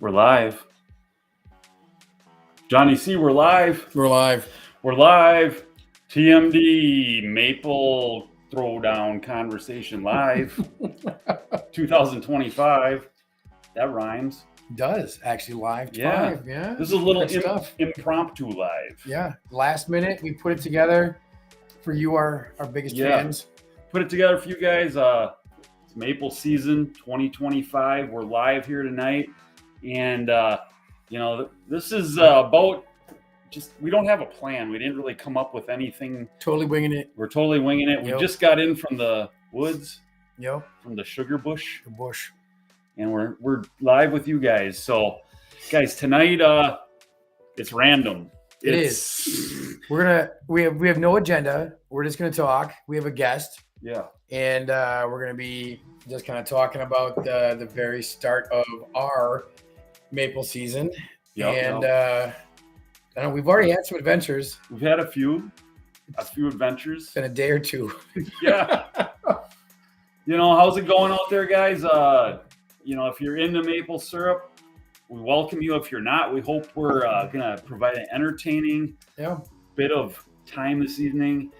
We're live. Jonny C, we're live. We're live. We're live. TMD Maple Throwdown Conversation live. 2025. That rhymes. Does actually live. Yeah. 5. Yeah. This is a little Good stuff. impromptu live. Yeah. Last minute, we put it together for you, our biggest fans. Put it together for you guys. It's Maple season 2025. We're live here tonight. And, this is about just, we don't have a plan. We didn't really come up with anything. Totally winging it. We're totally winging it. Yep. We just got in from the woods. Yep. From the sugar bush. The bush. And we're live with you guys. So, guys, tonight it's random. It is. We have no agenda. We're just gonna talk. We have a guest. Yeah. And we're gonna be just kind of talking about the very start of our maple season. Yep, and I don't know, we've already had some adventures. We've had a few adventures. It's been a day or two. Yeah. How's it going out there, guys? If you're into maple syrup, we welcome you. If you're not, we hope we're gonna provide an entertaining bit of time this evening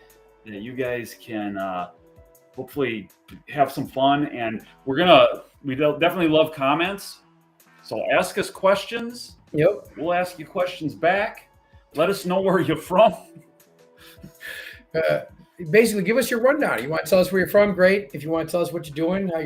that you guys can hopefully have some fun. And we definitely love comments. So ask us questions. Yep. We'll ask you questions back. Let us know where you're from. Basically, give us your rundown. You want to tell us where you're from? Great. If you want to tell us what you're doing, how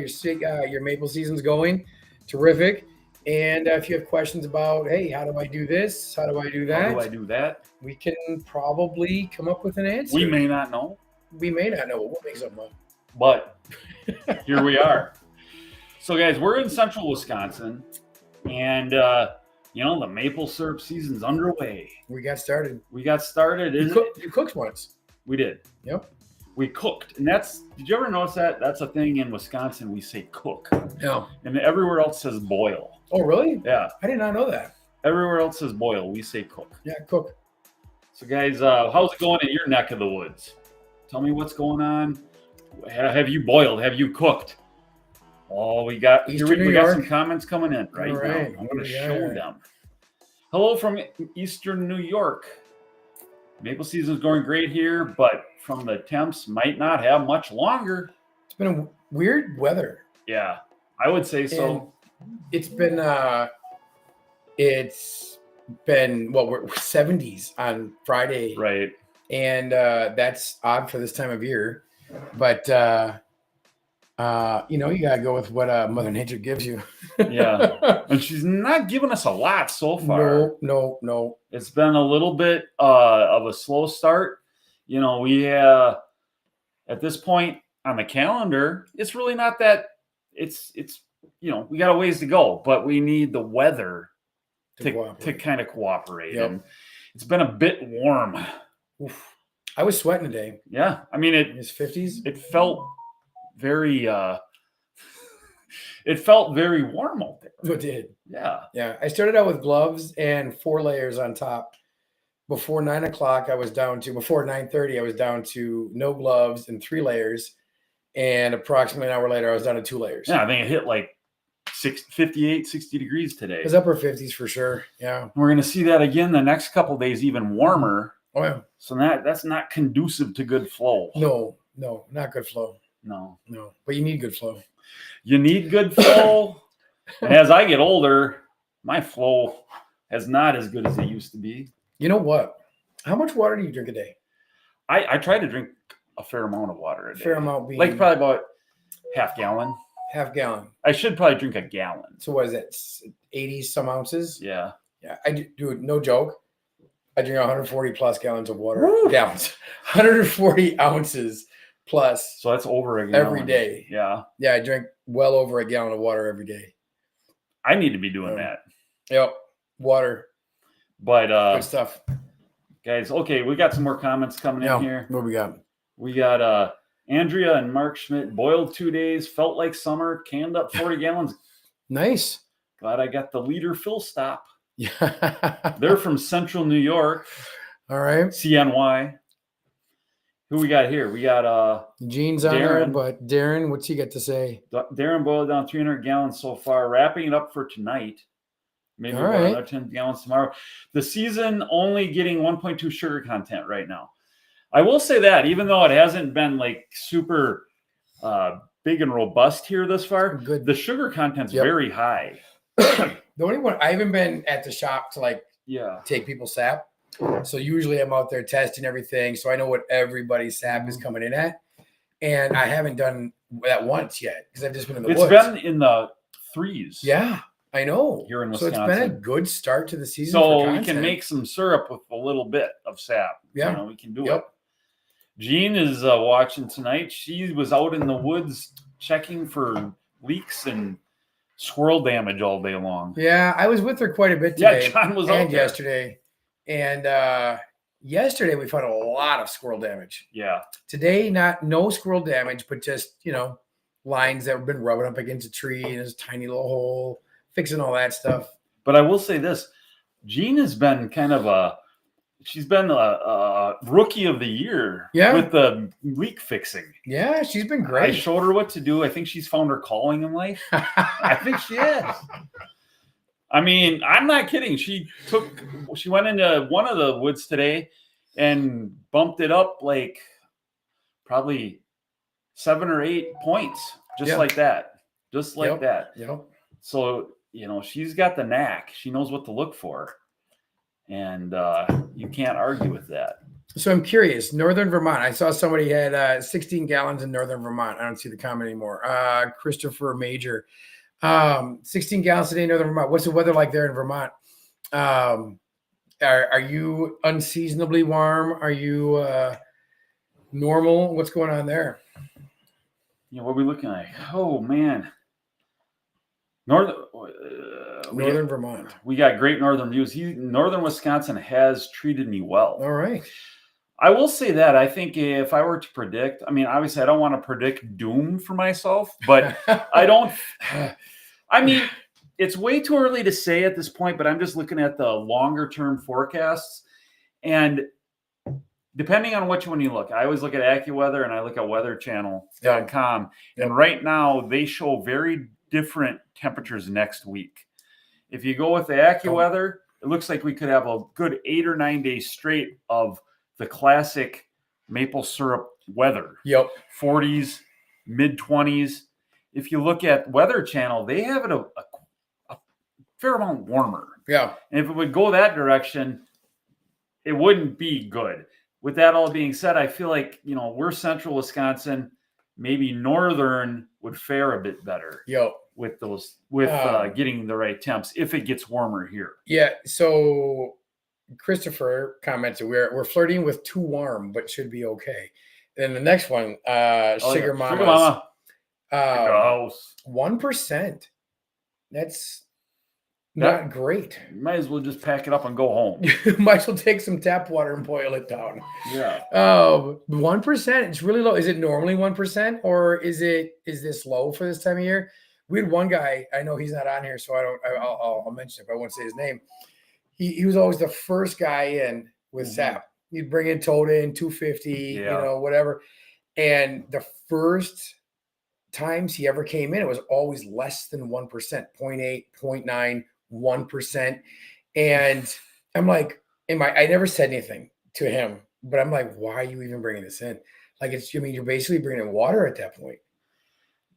your maple season's going, terrific. And if you have questions about, hey, how do I do this? How do I do that? How do I do that? We can probably come up with an answer. We may not know. We may not know. We'll make something up. But here we are. So, guys, we're in central Wisconsin. And, the maple syrup season's underway. We got started. You cooked once. We did. Yep. We cooked. And did you ever notice that? That's a thing in Wisconsin. We say cook. No. And everywhere else says boil. Oh, really? Yeah. I did not know that. Everywhere else says boil. We say cook. Yeah, cook. So, guys, how's it going in your neck of the woods? Tell me what's going on. Have you boiled? Have you cooked? Oh, we got some comments coming in right now. I'm going to show them. Hello from Eastern New York. Maple season's going great here, but from the temps might not have much longer. It's been a weird weather. Yeah, I would say so. And it's been we're 70s on Friday. Right. And that's odd for this time of year. But you gotta go with what Mother Nature gives you. Yeah, and she's not giving us a lot so far. No. It's been a little bit of a slow start. We at this point on the calendar, it's really not that. It's we got a ways to go, but we need the weather to kind of cooperate. Yep. And it's been a bit warm. Oof. I was sweating today. Yeah, I mean it's 50s. It felt very warm out there. It did. Yeah. I started out with gloves and 4 layers on top. Before 9 o'clock, before 9:30, I was down to no gloves and 3 layers. And approximately an hour later, I was down to 2 layers. Yeah, I think it hit like 58, 60 degrees today. It was upper 50s for sure. Yeah. We're going to see that again the next couple of days, even warmer. Oh, yeah. So that's not conducive to good flow. No, not good flow. No. But you need good flow. You need good flow. And as I get older, my flow is not as good as it used to be. You know what? How much water do you drink a day? I try to drink a fair amount of water a day. Fair amount being like probably about half gallon. Half gallon. I should probably drink a gallon. So what is that? 80 some ounces? Yeah. Yeah. I do it, no joke. I drink 140 plus gallons of water. Woo! Gallons. 140 ounces plus. So that's over a gallon. Every day. Yeah. Yeah, I drink well over a gallon of water every day. I need to be doing that. Yep. Water. But good stuff. Guys, okay, we got some more comments coming in here. What we got? We got Andrea and Mark Schmidt, boiled 2 days, felt like summer, canned up 40 gallons. Nice. Glad I got the liter fill stop. Yeah. They're from Central New York. All right. CNY. Who we got here? We got Gene's on there, but Darren, what's he got to say? Darren boiled down 300 gallons so far, wrapping it up for tonight. Maybe All about right. another 10 gallons tomorrow. The season only getting 1.2 sugar content right now. I will say that even though it hasn't been like super big and robust here this far, Good. the sugar content's Yep. very high. The only one I haven't been at the shop to like Yeah. take people's sap. So usually I'm out there testing everything. So I know what everybody's sap is coming in at. And I haven't done that once yet because I've just been in the woods. It's been in the 3s. Yeah, I know. Here in So Wisconsin. it's been a good start to the season. So we can make some syrup with a little bit of sap. Yeah. You know, we can do it. Jean is watching tonight. She was out in the woods checking for leaks and squirrel damage all day long. Yeah, I was with her quite a bit today. Yeah, John was and out there. yesterday. And yesterday we found a lot of squirrel damage. Yeah. Today, no squirrel damage, but just, lines that have been rubbing up against a tree and there's a tiny little hole, fixing all that stuff. But I will say this, Jean has been she's been a rookie of the year with the leak fixing. Yeah, she's been great. I showed her what to do. I think she's found her calling in life. I think she is. I mean, I'm not kidding. She went into one of the woods today and bumped it up like probably 7 or 8 points, just like that. Just like that. Yep. So, she's got the knack. She knows what to look for. And you can't argue with that. So I'm curious, Northern Vermont. I saw somebody had 16 gallons in Northern Vermont. I don't see the comment anymore. Christopher Major. 16 gallons a day in Northern Vermont. What's the weather like there in Vermont? Are you unseasonably warm? Are you normal? What's going on there? What are we looking at? Oh, man. Northern Vermont. We got great northern views. Northern Wisconsin has treated me well. All right. I will say that. I think if I were to predict, I mean, obviously I don't want to predict doom for myself, but it's way too early to say at this point, but I'm just looking at the longer term forecasts. And depending on which one you look, I always look at AccuWeather and I look at weatherchannel.com. And right now they show very different temperatures next week. If you go with the AccuWeather, it looks like we could have a good 8 or 9 days straight of the classic maple syrup weather. Yep. 40s, mid-20s. If you look at Weather Channel, they have it a fair amount warmer. Yeah. And if it would go that direction, it wouldn't be good. With that all being said, I feel like, we're central Wisconsin. Maybe northern would fare a bit better. Yep. With getting the right temps if it gets warmer here. Yeah. So Christopher commented, we're flirting with too warm, but should be okay. Then the next one, Sugar Mama. 1%. That's not great. You might as well just pack it up and go home. Might as well take some tap water and boil it down. Yeah. 1%. It's really low. Is it normally 1%, or is this low for this time of year? We had one guy. I know he's not on here, so I'll mention it, but I won't say his name. He was always the first guy in with sap. He'd bring in Toad in 250, whatever. And the first times he ever came in, it was always less than 1%, 0.8, 0.9, 1%. And I'm like, I never said anything to him, but I'm like, why are you even bringing this in? Like, you're basically bringing in water at that point.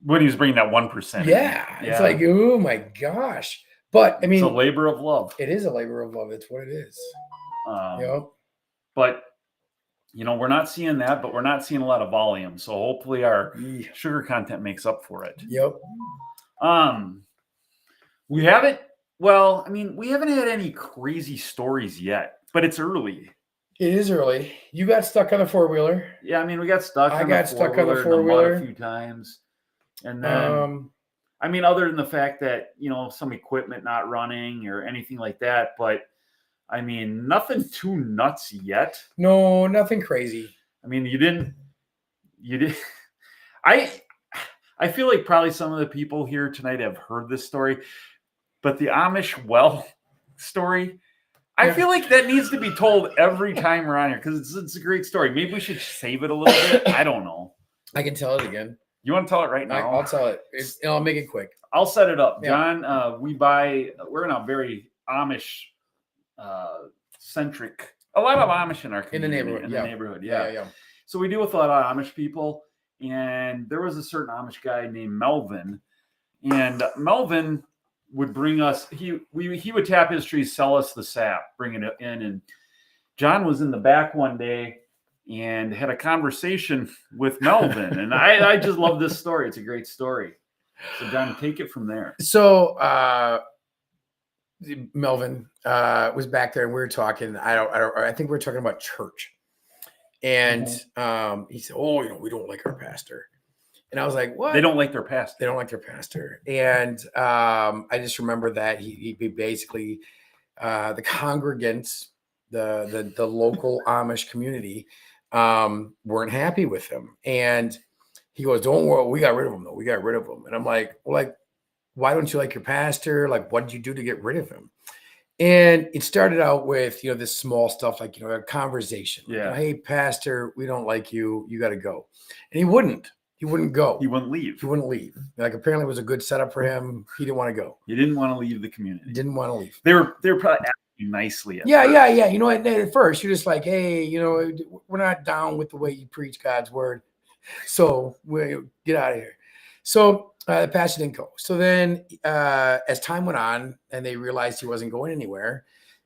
When he was bringing that 1%. Yeah. It's like, oh my gosh. But I mean, it's a labor of love. It is a labor of love. It's what it is. But we're not seeing that, but we're not seeing a lot of volume. So hopefully our sugar content makes up for it. Yep. We haven't had any crazy stories yet, but it's early. It is early. You got stuck on the four-wheeler. Yeah, we got stuck. I got stuck on the four-wheeler a few times. And then, other than the fact that, some equipment not running or anything like that, but nothing too nuts yet. No, nothing crazy. You did. I feel like probably some of the people here tonight have heard this story, but the Amish well story, I feel like that needs to be told every time we're on here because it's a great story. Maybe we should save it a little bit. I don't know. I can tell it again. You want to tell it right now? I'll tell it. I'll make it quick. I'll set it up. John, we're in a very Amish centric. A lot of Amish in our community. In the neighborhood. Yeah. So we deal with a lot of Amish people, and there was a certain Amish guy named Melvin, and Melvin would bring us. He would tap his trees, sell us the sap, bring it in, and John was in the back one day and had a conversation with Melvin, and I just love this story. It's a great story. So John, take it from there. So Melvin was back there, and we were talking. I think we were talking about church, and he said, "Oh, we don't like our pastor." And I was like, "What? They don't like their pastor. They don't like their pastor." And I just remember that he basically the congregants, the local Amish community, weren't happy with him. And he goes, "Don't worry, we got rid of him though. We got rid of him." And I'm like, "Well, why don't you like your pastor? Like, what did you do to get rid of him?" And it started out with, this small stuff, like, a conversation. Yeah. "Hey, pastor, we don't like you. You got to go." And he wouldn't go. He wouldn't leave. Like, apparently it was a good setup for him. He didn't want to go. He didn't want to leave the community. He didn't want to leave. They were probably acting nicely. Yeah. At first you're just like, "Hey, we're not down with the way you preach God's word. So we get out of here." So the pastor didn't go. So then as time went on and they realized he wasn't going anywhere,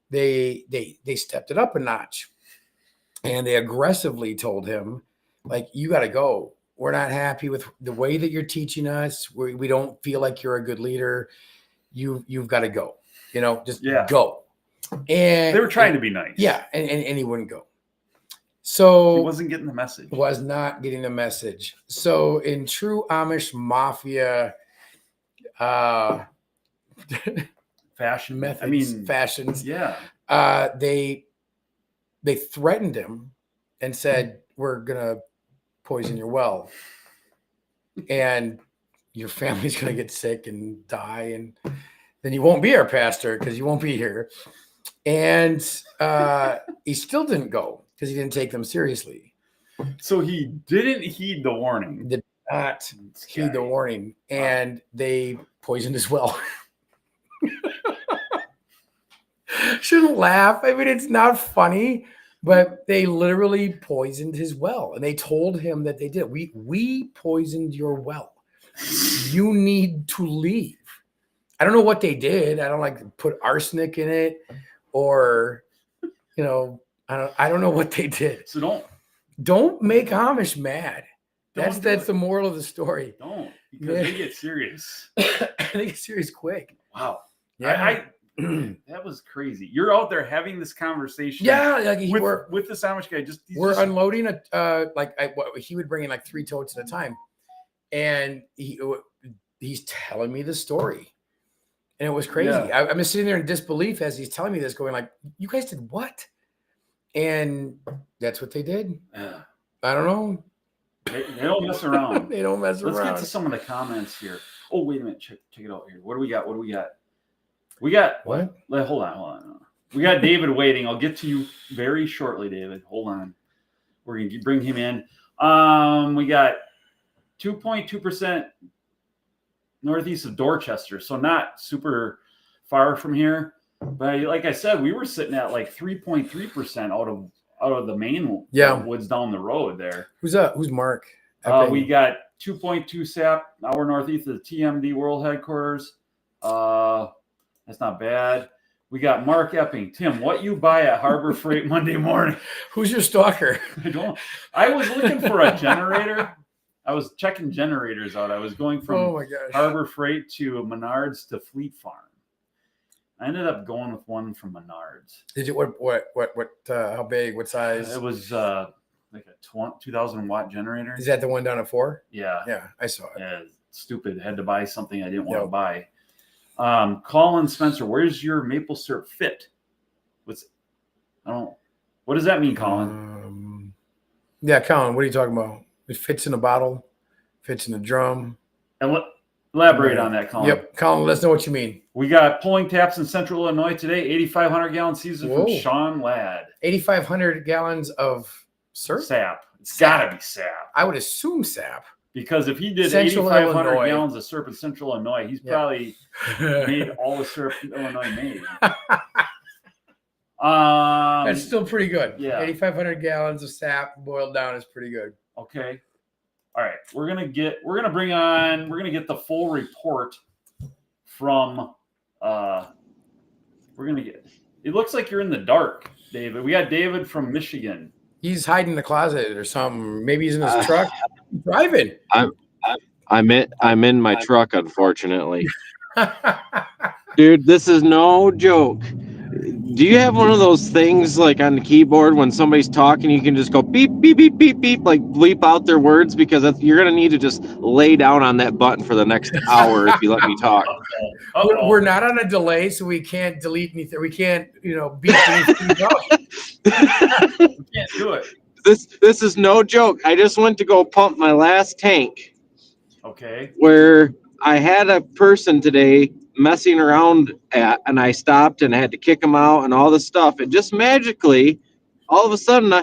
they stepped it up a notch, and they aggressively told him, like, "You got to go. We're not happy with the way that you're teaching us. We don't feel like you're a good leader. You've got to go, just go." And they were trying to be nice. Yeah. And he wouldn't go. So he wasn't getting the message. Was not getting the message. So in true Amish mafia fashion methods, fashions. Yeah. They threatened him and said, "We're gonna poison your well, and your family's gonna get sick and die, and then you won't be our pastor because you won't be here." And he still didn't go because he didn't take them seriously. So he didn't heed the warning. Did not heed the warning, and they poisoned his well. Shouldn't laugh. I mean, it's not funny, but they literally poisoned his well, and they told him that they did. We poisoned your well. You need to leave. I don't know what they did. I don't put arsenic in it, or I don't know what they did. So don't make Amish mad. That's the moral of the story. Don't, because they get serious. They get serious quick. Wow. Yeah. That was crazy. You're out there having this conversation. Yeah, with this Amish guy. We're unloading he would bring in 3 totes at a time, and he's telling me the story, and it was crazy. Yeah. I'm just sitting there in disbelief as he's telling me this, going "You guys did what?" And that's what they did. Yeah. I don't know. They don't mess around. They don't mess around. Let's get to some of the comments here. Oh, wait a minute. Check it out here. What do we got? We got what? Hold on. We got David waiting. I'll get to you very shortly, David. Hold on. We're going to bring him in. We got 2.2% northeast of Dorchester, so not super far from here. But like I said, we were sitting at 3.3% out of the main woods down the road there. Who's Mark? We got 2.2 SAP, hour northeast of the TMD World Headquarters. That's not bad. We got Mark Epping. Tim, what you buy at Harbor Freight Monday morning? Who's your stalker? I was looking for a generator. I was checking generators out. I was going from Harbor Freight to Menards to Fleet Farm. I ended up going with one from Menards. Did you what how big, what size? It was a 2,000 watt generator. Is that the one down at 4? Yeah, I saw it. Yeah, stupid. Had to buy something I didn't want to buy. Colin Spencer, where's your maple syrup fit? What does that mean, Colin? Colin, what are you talking about? It fits in a bottle, fits in a drum. And elaborate on that, Colin. Yep, Colin, let's know what you mean. We got pulling taps in Central Illinois today. 8,500 gallon season from Sean Ladd. 8,500 gallons of syrup? Sap. It's got to be sap. I would assume sap. Because if he did Central 8,500 Illinois. gallons of syrup in Central Illinois, he's probably made all the syrup Illinois made. That's still pretty good. Yeah. 8,500 gallons of sap boiled down is pretty good. Okay. All right. We're gonna get the full report from it looks like you're in the dark, David. We got David from Michigan. He's hiding in the closet or something. Maybe he's in his truck driving. I'm in my truck, unfortunately. Dude, this is no joke. Do you have one of those things like on the keyboard when somebody's talking, you can just go beep, beep, beep, beep, beep, like bleep out their words? Because you're going to need to just lay down on that button for the next hour if you let me talk. We're not on a delay, so we can't delete anything. We can't, beep anything up. We can't do it. This is no joke. I just went to go pump my last tank. Okay. Where I had a person today messing around and I stopped and I had to kick him out and all this stuff. And just magically, all of a sudden,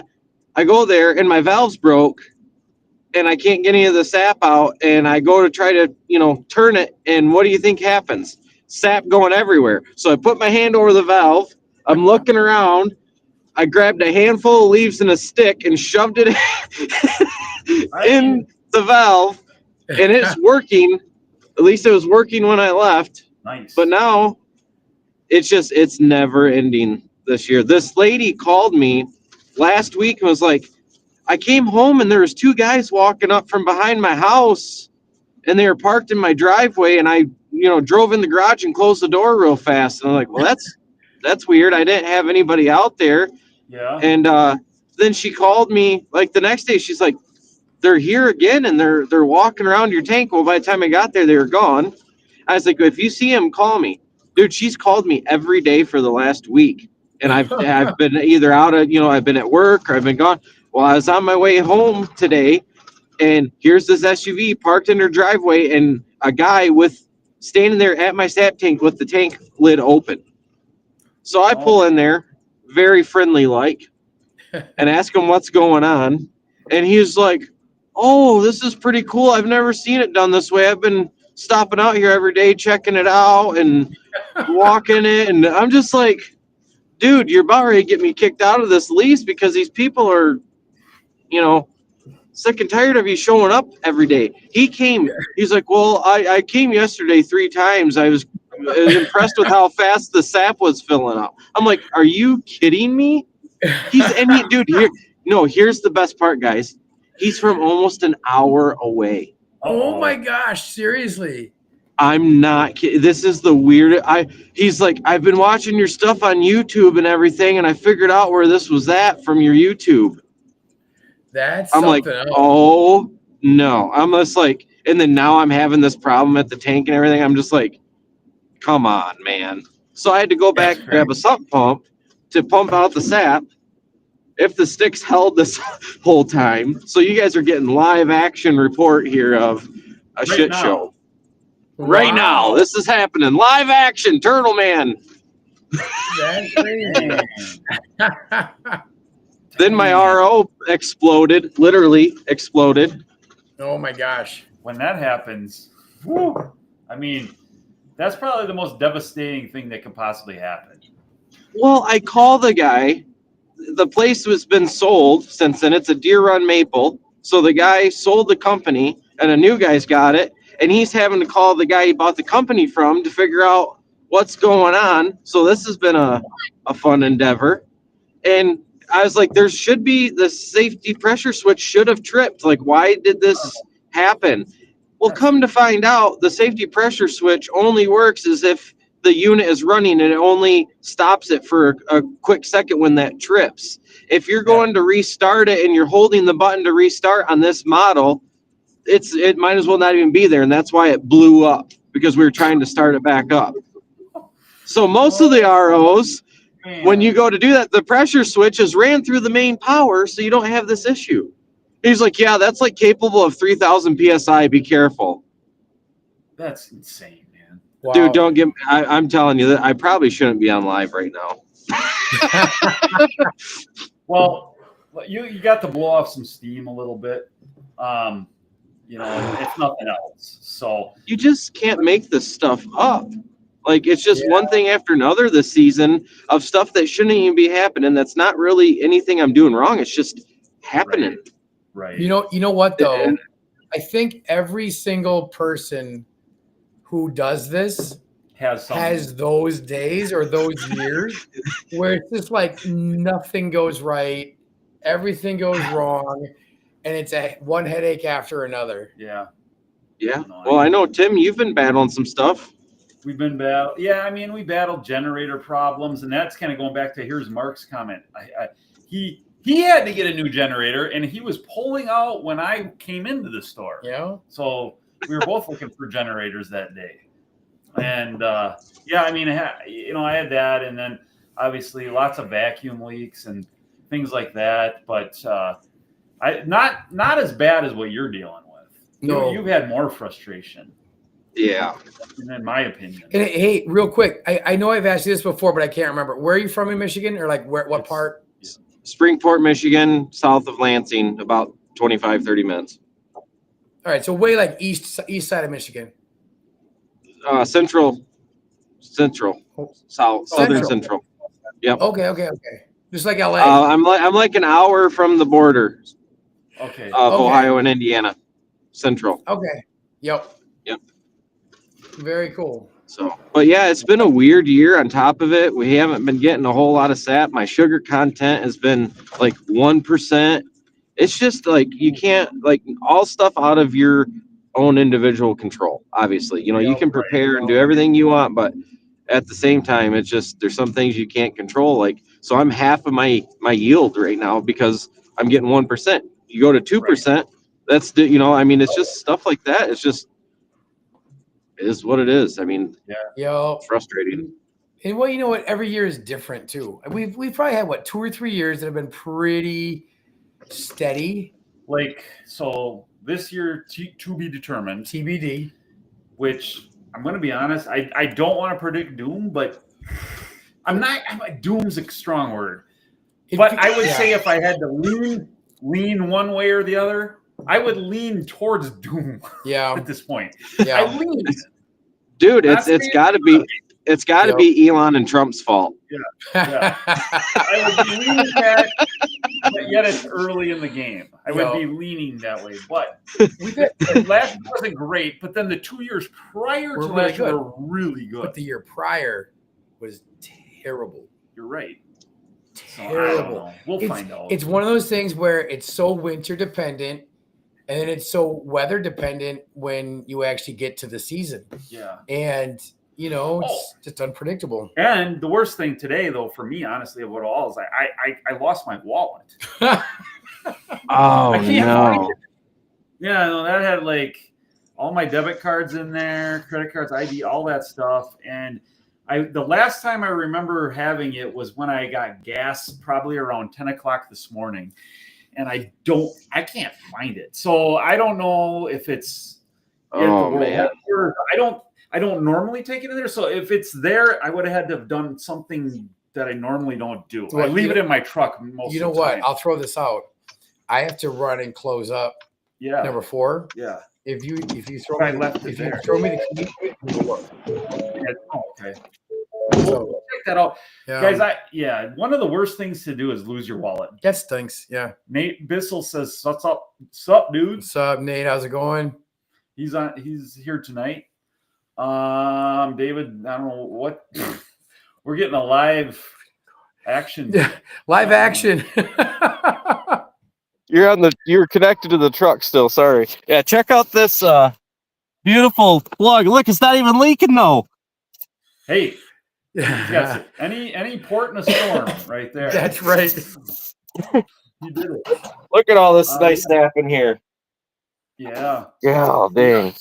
I go there and my valve's broke and I can't get any of the sap out. And I go to try to, turn it. And what do you think happens? Sap going everywhere. So I put my hand over the valve. I'm looking around. I grabbed a handful of leaves and a stick and shoved it in the valve. And it's working. At least it was working when I left. Nice. But now it's never ending this year. This lady called me last week and was like, I came home and there was two guys walking up from behind my house and they were parked in my driveway and I, drove in the garage and closed the door real fast. And I'm like, well, that's weird. I didn't have anybody out there. Yeah. And then she called me like the next day. She's like, they're here again and they're walking around your tank. Well, by the time I got there, they were gone. I was like, if you see him, call me. Dude, she's called me every day for the last week. And I've been either out of, I've been at work or I've been gone. Well, I was on my way home today and here's this SUV parked in her driveway and a guy standing there at my sap tank with the tank lid open. So I pull in there, very friendly like, and ask him what's going on. And he's like, oh, this is pretty cool. I've never seen it done this way. I've been stopping out here every day, checking it out and walking it. And I'm just like, dude, you're about ready to get me kicked out of this lease because these people are, sick and tired of you showing up every day. He's like, well, I came yesterday 3 times. I was impressed with how fast the sap was filling up. I'm like, are you kidding me? Dude, here's the best part, guys. He's from almost an hour away. Oh my gosh, seriously. I'm not kidding. This is the weirdest. He's like, I've been watching your stuff on YouTube and everything, and I figured out where this was at from your YouTube. That's I'm like, else. oh no. I'm just like, and then now I'm having this problem at the tank and everything. I'm just like, come on, man. So I had to go back and grab a sump pump to pump out the sap. If the sticks held this whole time. So you guys are getting live action report here of a shit show. Right now, this is happening. Live action, Turtle Man. That's crazy. Then my RO exploded, literally exploded. Oh my gosh. When that happens, that's probably the most devastating thing that could possibly happen. Well, I call the guy. The place has been sold since then. It's a Deer Run Maple. So the guy sold the company and a new guy's got it. And he's having to call the guy he bought the company from to figure out what's going on. So this has been a fun endeavor. And I was like, there should be the safety pressure switch should have tripped. Like, why did this happen? Well, come to find out, the safety pressure switch only works as if the unit is running and it only stops it for a quick second when that trips. If you're going to restart it and you're holding the button to restart on this model, it might as well not even be there. And that's why it blew up, because we were trying to start it back up. So most of the ROs, when you go to do that, the pressure switch is ran through the main power, so you don't have this issue. He's like, yeah, that's like capable of 3,000 PSI. Be careful. That's insane, man. Wow. Dude, I'm telling you that I probably shouldn't be on live right now. Well, you got to blow off some steam a little bit. if nothing else. So You just can't make this stuff up. Like, it's just Yeah. one thing after another this season of stuff that shouldn't even be happening. That's not really anything I'm doing wrong. It's just happening. right. You know what though? And- I think every single person who does this has those days or those years where it's just like nothing goes right, everything goes wrong, and it's one headache after another. Yeah. Yeah. Well, I know, Tim, you've been battling some stuff. We've been battled. Yeah, I mean, we battled generator problems, and that's kind of going back to here's Mark's comment. He had to get a new generator, and he was pulling out when I came into the store. Yeah. So we were both looking for generators that day, and I mean, I had that, and then obviously lots of vacuum leaks and things like that. But not as bad as what you're dealing with. No. You've had more frustration. Yeah. In my opinion. And hey, real quick, I know I've asked you this before, but I can't remember. Where are you from in Michigan, or like what part? Springport, Michigan, south of Lansing, about 25, 30 minutes. All right, so way like east side of Michigan. Central, southern central. Yep. Okay. Just like LA. I'm like an hour from the border. Okay. Of Ohio and Indiana, central. Okay. Yep. Very cool. So, but yeah, it's been a weird year. On top of it, we haven't been getting a whole lot of sap. My sugar content has been like 1%. It's just like you can't, like, all stuff out of your own individual control. Obviously, you can prepare and do everything you want, but at the same time, it's just there's some things you can't control. Like, so I'm half of my yield right now because I'm getting 1%. You go to 2%, that's I mean, it's just stuff like that. It's just is what it is. I mean, it's frustrating. And well, you know what? Every year is different too. We've probably had 2 or 3 years that have been pretty steady. Like, so this year to be determined. TBD. Which I'm going to be honest, I don't want to predict doom, but doom's a strong word. But I would say if I had to lean one way or the other, I would lean towards doom. Yeah. At this point. Yeah. I lean. Dude, it's got to be Elon and Trump's fault. Yeah. I would be leaning that, but yet it's early in the game. I would be leaning that way. But last year wasn't great, but then the 2 years prior to last year were really good. But the year prior was terrible. You're right. Terrible. We'll find out. It's one of those things where it's so winter dependent, and then it's so weather dependent when you actually get to the season. Yeah. And it's just unpredictable. And the worst thing today, though, for me, honestly, of it all, is I lost my wallet. Oh, I can't no. find it. Yeah, no, that had like all my debit cards in there, credit cards, ID, all that stuff. And the last time I remember having it was when I got gas, probably around 10 o'clock this morning. And I can't find it. So I don't know if it's man. I don't normally take it in there. So if it's there, I would have had to have done something that I normally don't do. I leave it in my truck most of the time. You know what? I'll throw this out. I have to run and close up. Yeah. Number 4. Yeah. If you throw me the key, it'll work. Okay. We'll check that out. Yeah. Guys, one of the worst things to do is lose your wallet. That stinks. Yeah. Nate Bissell says, What's up, dude? What's up, Nate? How's it going? He's here tonight. David, I don't know what we're getting a live action. Yeah, live action. You're connected to the truck still. Sorry. Yeah, check out this beautiful plug. Look, it's not even leaking though. Hey, yes, any port in a storm right there. That's right. You did it. Look at all this nice stuff in here. Yeah. Yeah, dang.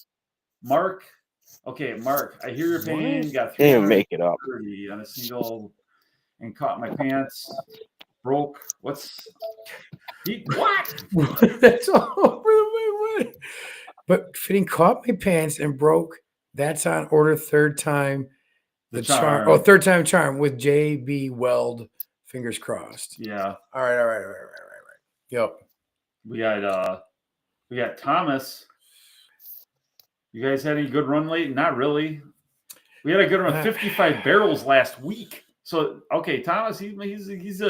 Mark, I hear your pain. Got Can't make it up. 330 on a single and caught my pants. Broke. What? That's all. Wait. But fitting caught my pants and broke. That's on order. Third time. The charm. Third time charm with JB Weld. Fingers crossed. Yeah. All right. Yep. We got Thomas. You guys had any good run late? Not really. We had a good run, 55 barrels last week. So okay, Thomas, he's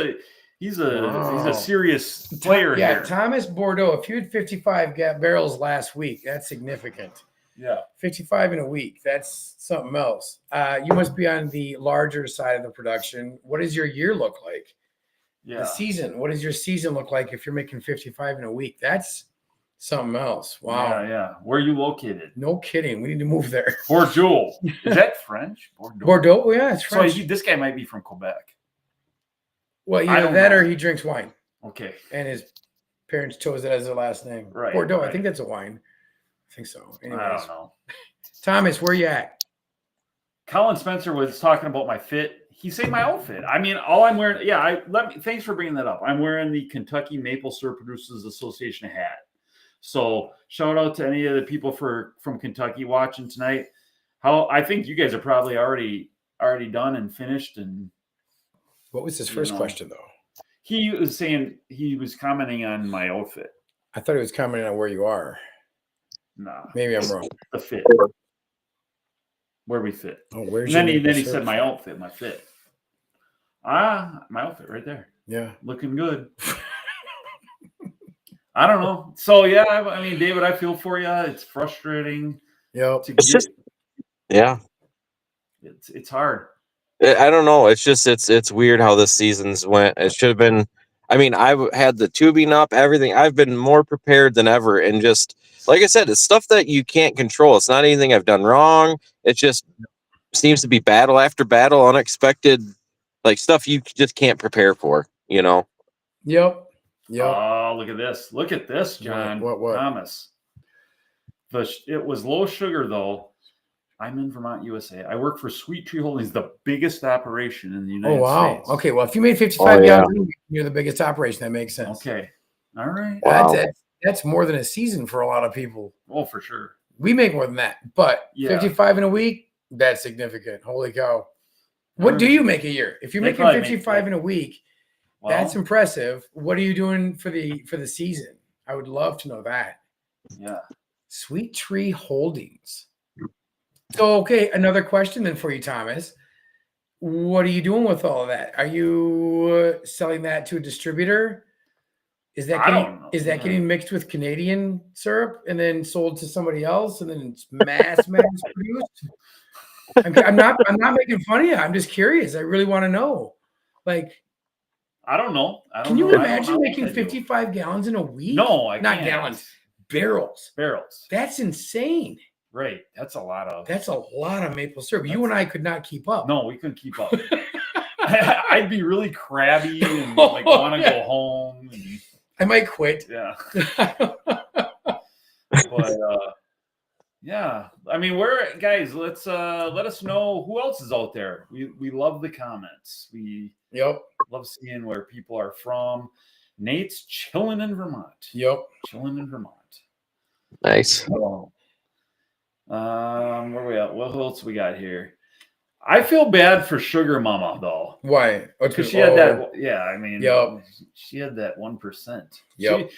a serious player Yeah, here. Thomas Bordeaux. If you had 55 barrels last week, that's significant. Yeah, 55 in a week. That's something else. You must be on the larger side of the production. What does your year look like? yeah. The season. What does your season look like if you're making 55 in a week? That's something else. Wow. Yeah. Where are you located? No kidding. We need to move there. Bordeaux. Is that French? Bordeaux? Yeah, it's French. So this guy might be from Quebec. Well, either that or he drinks wine. Okay. And his parents chose it as their last name. Right. Bordeaux. Right. I think that's a wine. I think so. Anyways. I don't know. Thomas, where you at? Colin Spencer was talking about my fit. He's saying my outfit. I mean, all I'm wearing. Yeah. Thanks for bringing that up. I'm wearing the Kentucky Maple Syrup Producers Association hat. So shout out to any of the people from Kentucky watching tonight. I think you guys are probably already done and finished. And what was his first question though? He was saying he was commenting on my outfit. I thought he was commenting on where you are. Nah, maybe I'm wrong. The fit, where we fit. Oh, where's and then he said my outfit, my fit. My outfit right there. Yeah, looking good. I don't know. So yeah, I mean, David, I feel for you. It's frustrating. Yep. Yeah. It's hard. I don't know. It's just it's weird how this season's went. It should have been. I mean, I've had the tubing up, everything. I've been more prepared than ever, and just like I said, it's stuff that you can't control. It's not anything I've done wrong. It just seems to be battle after battle, unexpected, like stuff you just can't prepare for. You know. Yep. Oh, look at this! Look at this, John. What? Thomas. It was low sugar though. I'm in Vermont, USA. I work for Sweet Tree Holdings, the biggest operation in the United States. Okay, well, if you made 55 gallons, you're the biggest operation. That makes sense. Okay, all right. Wow. That's more than a season for a lot of people. Oh, for sure. We make more than that, but 55 in a week, that's significant. Holy cow! What do you make a year? If you're making 55 in a week, that's impressive. What are you doing for the season? I would love to know that. Yeah. Sweet Tree Holdings. So, okay, another question then for you, Thomas. What are you doing with all of that? Are you selling that to a distributor? Is that getting mixed with Canadian syrup and then sold to somebody else and then it's mass produced? I'm not making fun of you. I'm just curious. I really want to know. Like, I don't know. Can you imagine making 55 gallons in a week? No, I can't. Not gallons, barrels. That's insane. Right. That's a lot of maple syrup. You and I could not keep up. No, we couldn't keep up. I'd be really crabby and like want to go home. I might quit. Yeah. But yeah. I mean, guys, let's let us know who else is out there. We love the comments. We love seeing where people are from. Nate's chilling in Vermont. Chilling in Vermont. Nice. So, where are we at? What else we got here? I feel bad for Sugar Mama though. Why? Because she had that. Yeah, I mean, she had that 1%.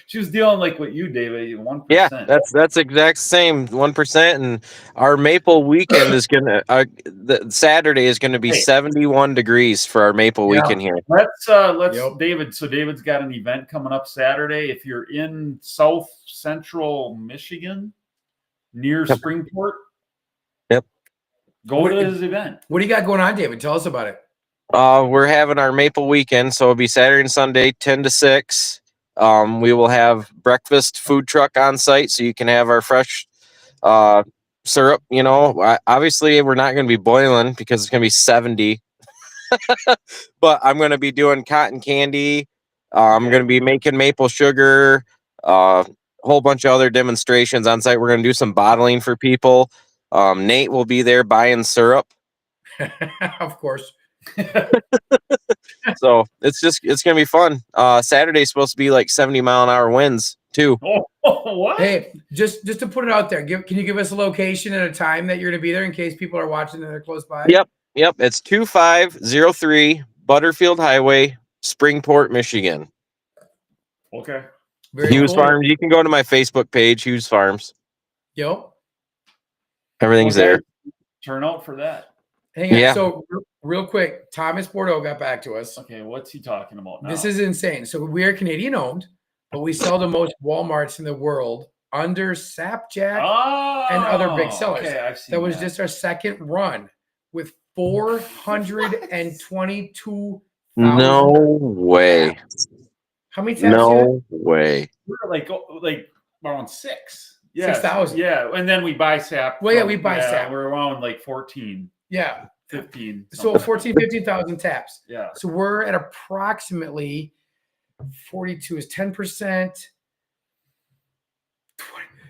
She was dealing like what you, David, 1%. Yeah, that's exact same 1%. And our maple weekend is gonna. The Saturday is gonna be 71 degrees for our maple weekend here. Let's David. So David's got an event coming up Saturday. If you're in South Central Michigan, near Springport. Go to his event. What do you got going on, David? Tell us about it. We're having our maple weekend, so it'll be Saturday and Sunday, 10 to 6. We will have breakfast food truck on site, so you can have our fresh syrup. You know, obviously we're not going to be boiling because it's going to be 70. But I'm going to be doing cotton candy. I'm going to be making maple sugar. Whole bunch of other demonstrations on site. We're going to do some bottling for people. Nate will be there buying syrup. Of course. So it's gonna be fun. Saturday's supposed to be like 70-mile-an-hour winds too. Oh, what? Hey, just to put it out there, can you give us a location and a time that you're gonna be there in case people are watching and they're close by? Yep. It's 2503 Butterfield Highway, Springport, Michigan. Okay. Hughes Farms. You can go to my Facebook page, Hughes Farms. Yep. Everything's there. Turn out for that. Hang on. Yeah. So real quick, Thomas Bordeaux got back to us. Okay, what's he talking about now? This is insane. So we are Canadian owned, but we sell to most Walmarts in the world under Sapjack and other big sellers. Okay, I've seen that was just our second run with 422. No way. How many taps? No way. We're like around 6. Yeah, 6,000. Yeah, and then we buy sap. Well, yeah, we buy sap. We're around like 14. Yeah. 15. So 14, 15,000 taps. Yeah. So we're at approximately 42 is 10%.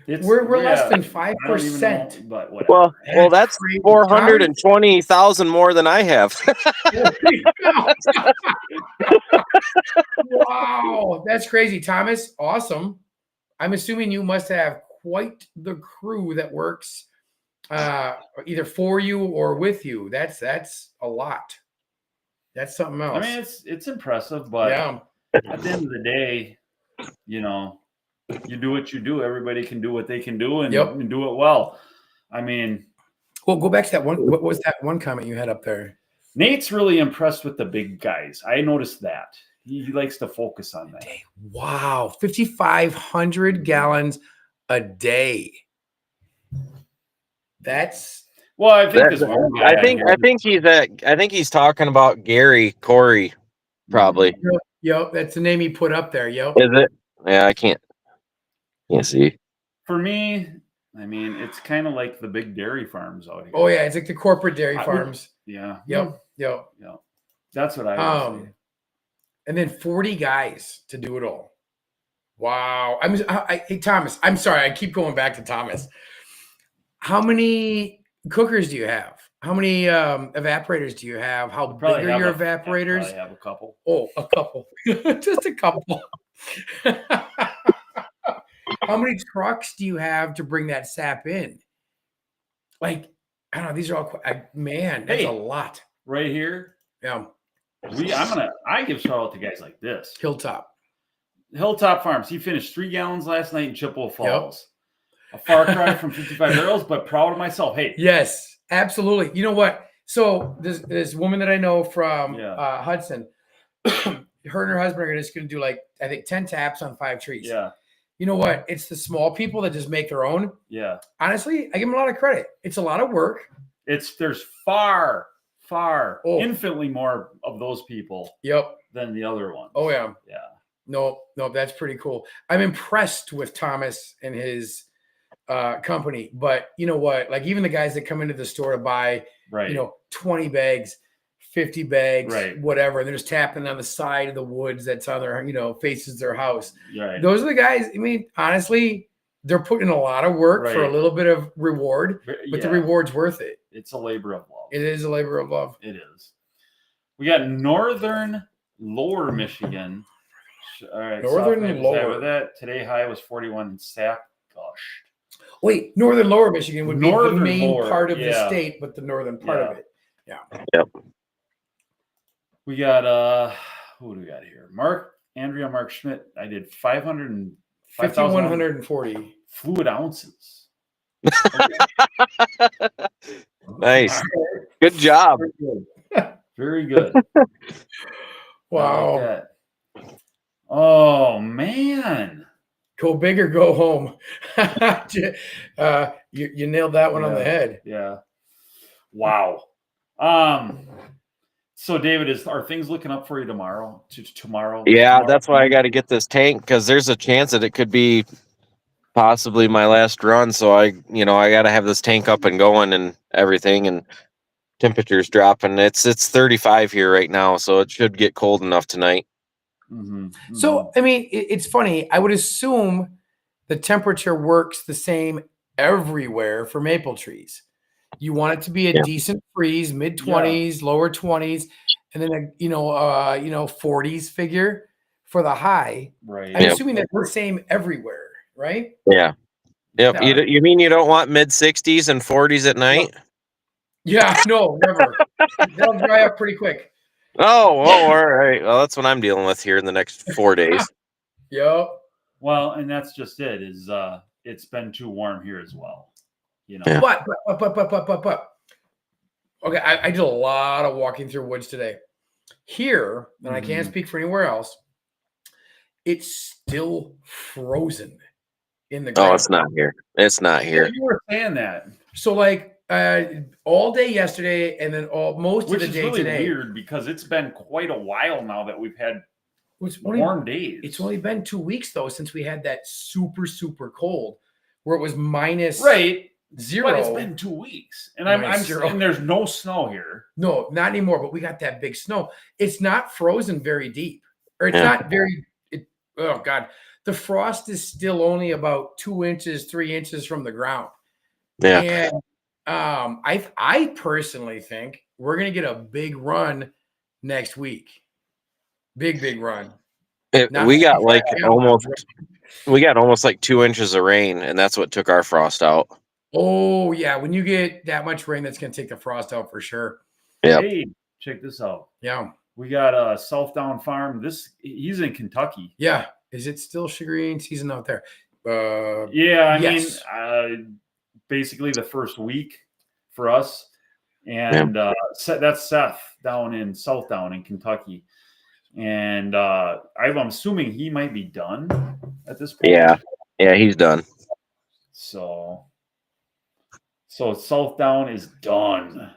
We're less than 5%. But whatever. Well, that's 420,000 more than I have. Wow, that's crazy, Thomas. Awesome. I'm assuming you must have quite the crew that works either for you or with you. That's a lot. That's something else. I mean, it's impressive, but yeah. At the end of the day, you do what you do. Everybody can do what they can do and do it well. I mean, well, go back to that one. What was that one comment you had up there? Nate's really impressed with the big guys. I noticed that. He likes to focus on that. Wow, 5,500 gallons a day. That's well. I think this one guy I think he's talking about Gary Corey, probably. Yep, that's the name he put up there. Yep. Is it? Yeah, I can't see. For me, I mean, it's kind of like the big dairy farms out here. Oh yeah, it's like the corporate dairy farms. Yeah. Yep. That's what I would say. And then 40 guys to do it all. Wow. Hey, Thomas, I'm sorry. I keep going back to Thomas. How many cookers do you have? How many evaporators do you have? How big are your evaporators? I have a couple. Oh, a couple. Just a couple. How many trucks do you have to bring that sap in? Like, I don't know. These are all, that's a lot. Right here. Yeah. I give shout out to guys like this. Hilltop Farms. He finished 3 gallons last night in Chippewa Falls. Yep. A far cry from 55 barrels, but proud of myself. Hey. Yes, absolutely. You know what? So this woman that I know from Hudson, her and her husband are just going to do like, I think 10 taps on 5 trees. Yeah. You know what? It's the small people that just make their own. Yeah. Honestly, I give them a lot of credit. It's a lot of work. There's infinitely more of those people than the other ones. Oh yeah. Yeah. No, that's pretty cool. I'm impressed with Thomas and his company, but you know what? Like even the guys that come into the store to buy, 20 bags, 50 bags, whatever, and they're just tapping on the side of the woods that's on their, faces their house. Right. Those are the guys. I mean, honestly, they're putting a lot of work for a little bit of reward, but the reward's worth it. It's a labor of love. It is a labor of love. It is. We got northern Lower Michigan. All right. Northern Lower. With that, today high was 41 in sap. Gosh. Wait, northern Lower Michigan would be the main part of the state, but the northern part of it. Yeah. Yep. We got who do we got here? Mark Schmidt. I did 5,140 fluid ounces. Nice. Good job. Very good. Wow. Like oh man. Go big or go home. You nailed that one on the head. Yeah. Wow. So David, are things looking up for you tomorrow? Yeah, that's why I got to get this tank because there's a chance that it could be possibly my last run. So I got to have this tank up and going and everything, and temperatures dropping. It's 35 here right now, so it should get cold enough tonight. Mm-hmm. Mm-hmm. So I mean, it's funny. I would assume the temperature works the same everywhere for maple trees. You want it to be a decent freeze, mid-20s, lower 20s, and then a 40s figure for the high. Right. I'm assuming that's the same everywhere, right? Yeah. Yep. You mean you don't want mid-60s and 40s at night? Yeah. No, never. That'll dry up pretty quick. Oh, all right. Well, that's what I'm dealing with here in the next 4 days. Yep. Well, and that's just it. It's been too warm here as well. You know, Yeah. But. Okay, I did a lot of walking through woods today. Here, and I can't speak for anywhere else, it's still frozen in the ground. Oh, it's not here. It's not here. you were saying that, So like all day yesterday, and then most which of the is day really today. weird because it's been quite a while now that we've had It's warm days. It's only been 2 weeks though since we had that super cold, where it was minus right. 0. But it's been 2 weeks, and I'm and there's no snow here. No, not anymore. But we got that big snow. It's not frozen very deep, or it's Yeah. not very. Oh God, the frost is still only about 2 inches, 3 inches from the ground. Yeah. And I personally think we're gonna get a big run next week. Big run. We got almost like 2 inches of rain, and that's what took our frost out. Oh yeah, when you get that much rain, that's gonna take the frost out for sure. Yeah. Hey, check this out. Yeah. We got a Southdown Farm. He's in Kentucky. Yeah. Is it still sugarine season out there? Yeah, I yes. mean, basically the first week for us, and that's Seth down in Southdown in Kentucky, and I'm assuming he might be done at this point. Yeah, he's done. So Southdown is done.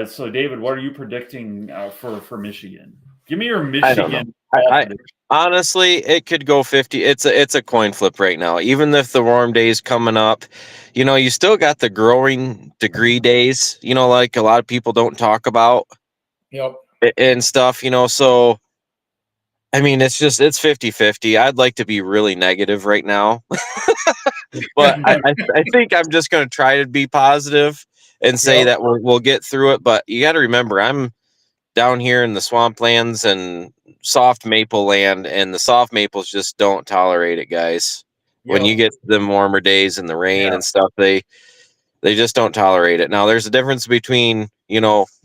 So David, what are you predicting for Michigan? Give me your Michigan. I honestly, it could go 50. It's a coin flip right now. Even if the warm days coming up, you still got the growing degree days. Like a lot of people don't talk about. Yep. And stuff. So. I mean, it's 50-50. I'd like to be really negative right now, but I think I'm just going to try to be positive and say that we'll get through it. But you got to remember, I'm down here in the swamplands and soft maple land, and the soft maples just don't tolerate it, guys. When you get them warmer days and the rain and stuff, they just don't tolerate it. Now, there's a difference between,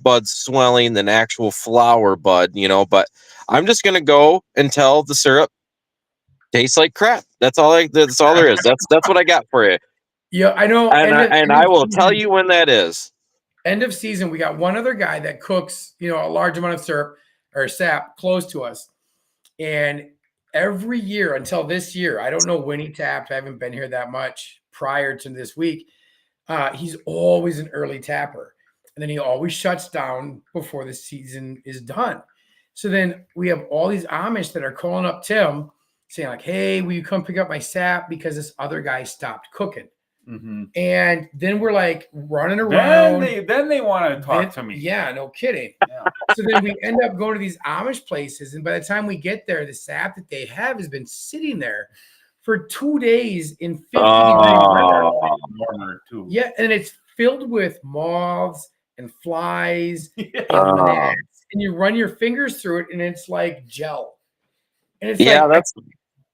buds swelling than actual flower bud, but I'm just going to go until the syrup tastes like crap. That's all there is. That's what I got for you. Yeah, I know. And I will tell you when that is. End of season, we got one other guy that cooks, a large amount of syrup or sap close to us. And every year until this year, I don't know when he tapped. I haven't been here that much prior to this week. He's always an early tapper. And then he always shuts down before the season is done. So then we have all these Amish that are calling up Tim saying like, hey, will you come pick up my sap because this other guy stopped cooking? Mm-hmm. And then we're like running around. Then they want to talk to me. Yeah, no kidding. Yeah. So then we end up going to these Amish places. And by the time we get there, the sap that they have has been sitting there for 2 days in 50 degree weather. Yeah, and it's filled with moths and flies and gnats. And you run your fingers through it and it's like gel. And it's that's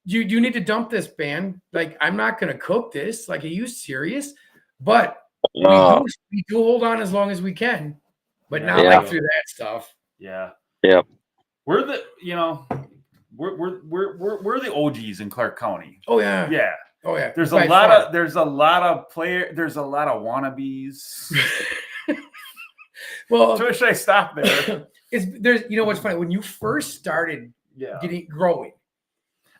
you need to dump this, man. Like, I'm not going to cook this. Like, are you serious? But we do hold on as long as we can, but not like through that stuff. Yeah. Yep. We're the, we're the OGs in Clark County. Oh yeah. Yeah. Oh yeah. There's a lot of wannabes. Well, so should I stop there? There's what's funny, when you first started growing.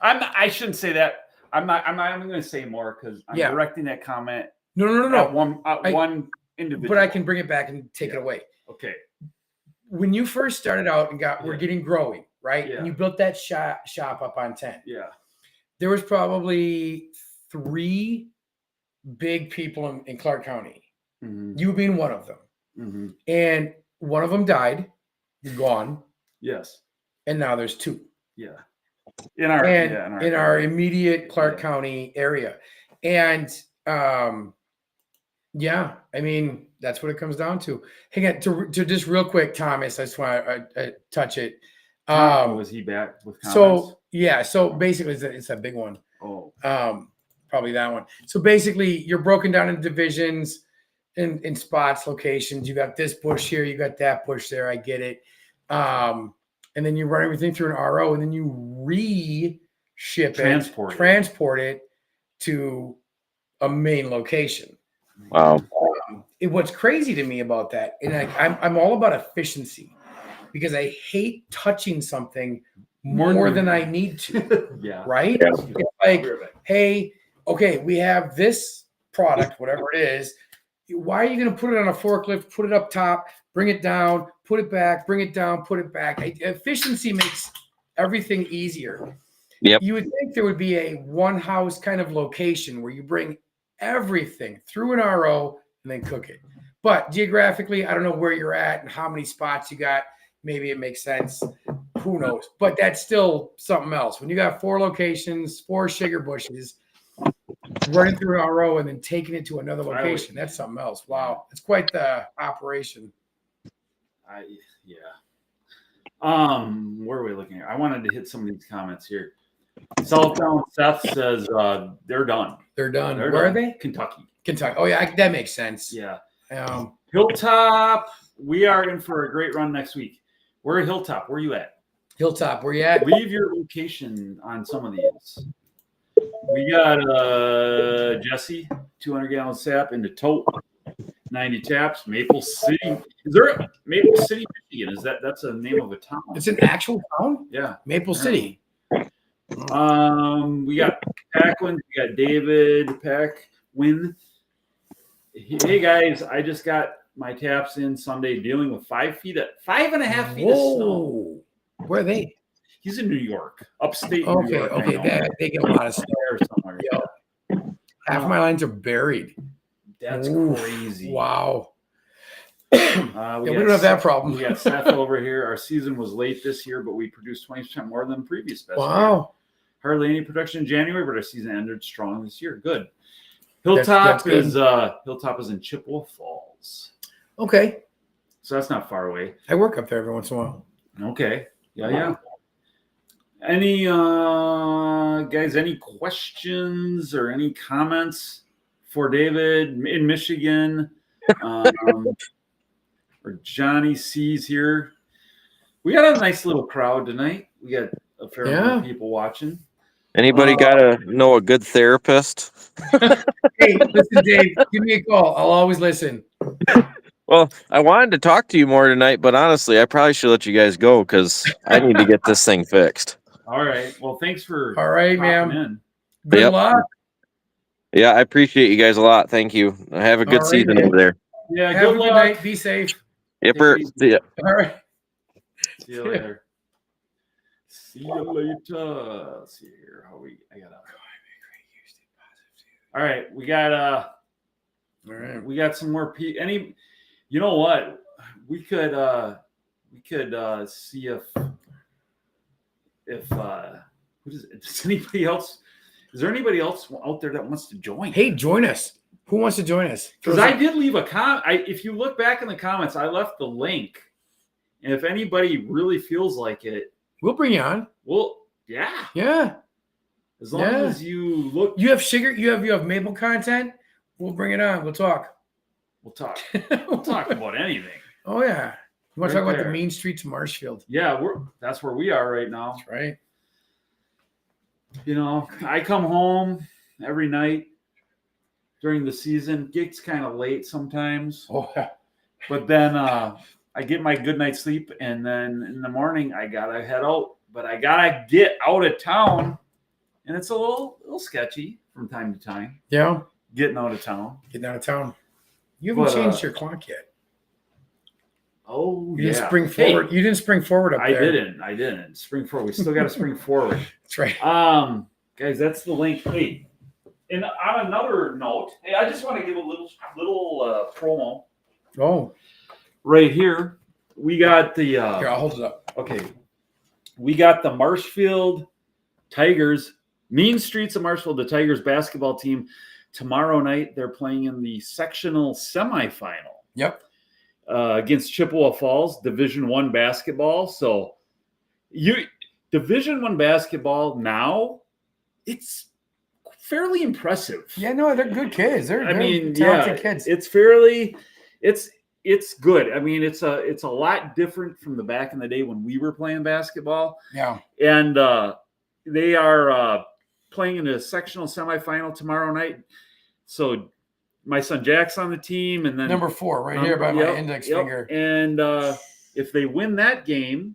I shouldn't say that. I'm not even going to say more because I'm directing that comment. No. At one individual. But I can bring it back and take it away. Okay. When you first started out and we're getting growing, right? Yeah. And you built that shop up on 10. Yeah. There was probably 3 big people in Clark County. Mm-hmm. You being one of them. Mm-hmm. And one of them died. He's gone. Yes. And now there's 2. Yeah. In our immediate Clark County area. And I mean, that's what it comes down to. Hang on, to just real quick, Thomas, I just want to touch it. Was he back with comments? So basically it's a big one. Oh. Probably that one. So basically you're broken down into divisions in spots, locations. You got this bush here, you got that bush there. I get it. And then you run everything through an RO, and then you transport it to a main location. Wow. What's crazy to me about that, and I'm all about efficiency because I hate touching something more than I need to. Yeah. Right? Yeah. It's like, hey, okay, we have this product, whatever it is. Why are you going to put it on a forklift, put it up top, bring it down, put it back, bring it down, put it back? Efficiency makes everything easier. Yep. You would think there would be a one house kind of location where you bring everything through an RO and then cook it. But geographically, I don't know where you're at and how many spots you got. Maybe it makes sense. Who knows? But that's still something else. When you got 4 locations, 4 sugar bushes, running through an RO and then taking it to another location, that's something else. Wow. It's quite the operation. Where are we looking here? I wanted to hit some of these comments here. Southbound Seth says they're done. They're done. They're Where done. are they? Kentucky. Oh, yeah, that makes sense. Yeah. Um, Hilltop, we are in for a great run next week. We're at Hilltop. Where are you at? Hilltop, where you at? Leave your location on some of these. We got Jesse, 200-gallon sap into tote, 90 taps, Maple City. Is there a Maple City, Michigan? That's a name of a town? It's an actual town? Yeah. Maple City. We got Packwin, we got David Packwin. Hey guys, I just got my taps in Sunday dealing with 5.5 feet of snow. Where are they? He's in New York, upstate New York. Okay. They get a lot of snow There somewhere. Yep. Half my lines are buried. That's crazy. Wow. We don't have that problem. We got Seth over here. Our season was late this year, but we produced 20% more than the previous best year. Wow. Hardly any production in January, but our season ended strong this year. Good. Hilltop is in Chippewa Falls. Okay. So that's not far away. I work up there every once in a while. Okay. Yeah. Any guys, any questions or any comments for David in Michigan? Or Jonny C's here. We got a nice little crowd tonight. We got a fair amount of people watching. Anybody got to know a good therapist? Hey, listen, Dave, give me a call. I'll always listen. Well, I wanted to talk to you more tonight, but honestly, I probably should let you guys go because I need to get this thing fixed. All right. Well, thanks for ma'am. in. Good luck. Yeah, I appreciate you guys a lot. Thank you. Have a good season over there. Yeah, Have good a luck. good night. Be safe. Yipper. See ya. All right. See you later. See you later. Let's see here. All right, we got we got some more you know what? We could see if does anybody else, is there anybody else out there that wants to join? Hey, join us. Who wants to join us? Because I did leave a comment. If you look back in the comments, I left the link. And if anybody really feels like it, we'll bring you on. Well, yeah. Yeah. As long as you look. You have sugar, you have maple content, we'll bring it on. We'll talk. We'll talk about anything. Oh, yeah. You want to talk about the mean streets of Marshfield? Yeah, that's where we are right now. That's right. You know, I come home every night during the season. Gets kind of late sometimes. Oh, yeah. But then I get my good night's sleep, and then in the morning I gotta head out. But I gotta get out of town, and it's a little sketchy from time to time. Yeah, getting out of town. You haven't changed your clock yet. Oh, you didn't spring forward. You didn't spring forward up there. I didn't spring forward. We still got to spring forward. That's right. Guys, that's the link. Hey, and on another note, hey, I just want to give a little promo. Oh, right here, we got the. Here, I'll hold it up. Okay, we got the Marshfield Tigers, Mean Streets of Marshfield, the Tigers basketball team. Tomorrow night, they're playing in the sectional semifinal. Yep. Against Chippewa Falls, Division I basketball. So, Division I basketball now, it's fairly impressive. Yeah, no, they're good kids. They're talented kids. It's good. I mean, it's a lot different from the back in the day when we were playing basketball. Yeah, and they are playing in a sectional semifinal tomorrow night. So my son Jack's on the team, and then Number 4 right here by my index finger. And if they win that game,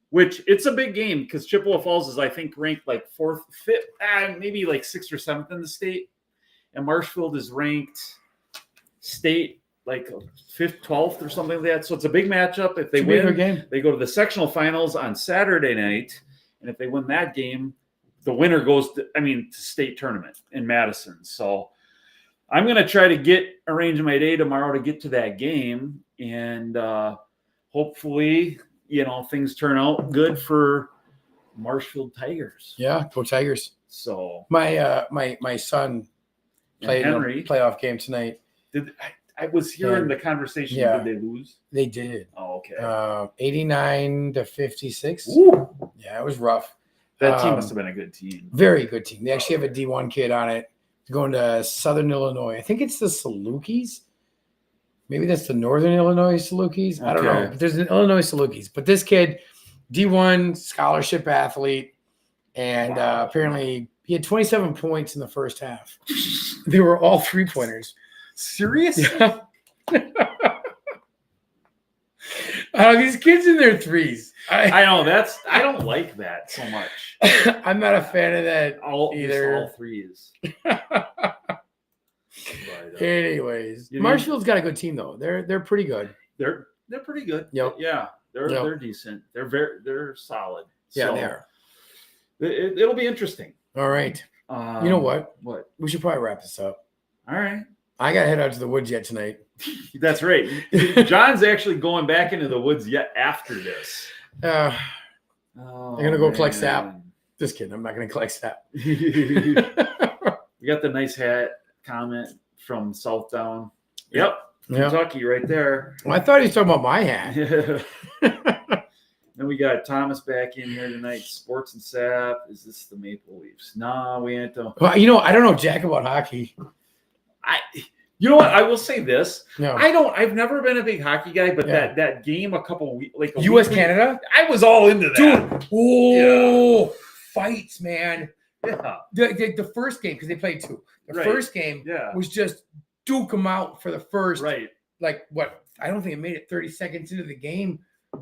which it's a big game because Chippewa Falls is, I think, ranked like 4th, 5th, maybe like 6th or 7th in the state. And Marshfield is ranked state like 5th, 12th or something like that. So it's a big matchup. If they win, they go to the sectional finals on Saturday night. And if they win that game, the winner goes to state tournament in Madison. So I'm going to try to arrange my day tomorrow to get to that game. And hopefully, things turn out good for Marshfield Tigers. Yeah, go Tigers. So my son played Henry, a playoff game tonight. I was hearing the conversation. Yeah. Did they lose? They did. Oh, okay. 89-56. Ooh. Yeah, it was rough. That team must have been a good team. Very good team. They actually have a D1 kid on it. Going to Southern Illinois. I think it's the Salukis. Maybe that's the Northern Illinois Salukis. I don't know. But there's an Illinois Salukis. But this kid, D1 scholarship athlete, and apparently he had 27 points in the first half. They were all 3-pointers. Serious? Yeah. These kids in their threes. I know I don't like that so much. I'm not a fan of that either. All threes. Anyways, Marshfield's got a good team though. They're pretty good. They're pretty good. Yep. Yeah. They're decent. They're solid. Yeah, so they are. It'll be interesting. All right. You know what? What? We should probably wrap this up. All right. I got to head out to the woods yet tonight. That's right. John's actually going back into the woods yet after this. I'm going to go collect sap. Just kidding. I'm not going to collect sap. We got the nice hat comment from Southdown. Yep. Kentucky right there. Well, I thought he was talking about my hat. Then we got Thomas back in here tonight. Sports and sap. Is this the Maple Leafs? No, we ain't. Well, I don't know jack about hockey. You know what? I will say this. No. I've never been a big hockey guy, but that game a couple of weeks, like U.S. Canada, I was all into that. Dude, fights, man. Yeah. The first game, because they played 2. The first game was just duke them out for the first. Right. Like what? I don't think it made it 30 seconds into the game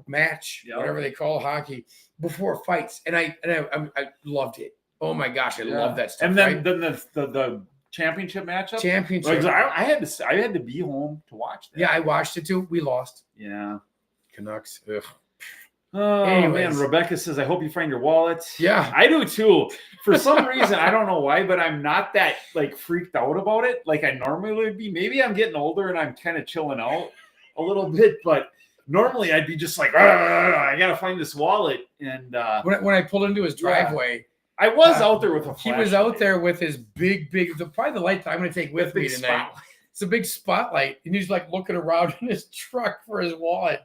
match, whatever they call hockey, before fights, and I loved it. Oh my gosh, I love that stuff. And then the championship matchup. I had to be home to watch that. Yeah, I watched it too. We lost. Yeah. Canucks. Ugh. Oh, man. Rebecca says, I hope you find your wallet. Yeah. I do too. For some reason, I don't know why, but I'm not that freaked out about it like I normally would be. Maybe I'm getting older and I'm kind of chilling out a little bit, but normally I'd be just like, I got to find this wallet. And when I pulled into his driveway, I was out there with a flashlight. He was out there with his big, probably the light that I'm going to take with me tonight. Spotlight. It's a big spotlight. And he's looking around in his truck for his wallet.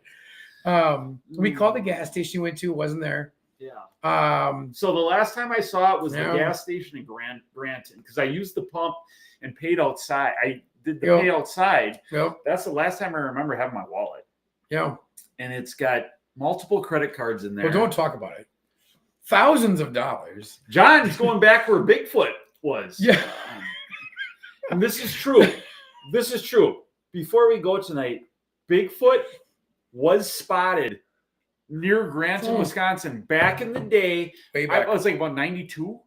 We called the gas station he went to. It wasn't there. Yeah. So the last time I saw it was the gas station in Granton because I used the pump and paid outside. I did the pay outside. Yep. That's the last time I remember having my wallet. Yeah. And it's got multiple credit cards in there. Well, don't talk about it. Thousands of dollars. John's going back where Bigfoot was. Yeah. And this is true. This is true. Before we go tonight, Bigfoot was spotted near Granton, Wisconsin back in the day. Way back. I was like about 92.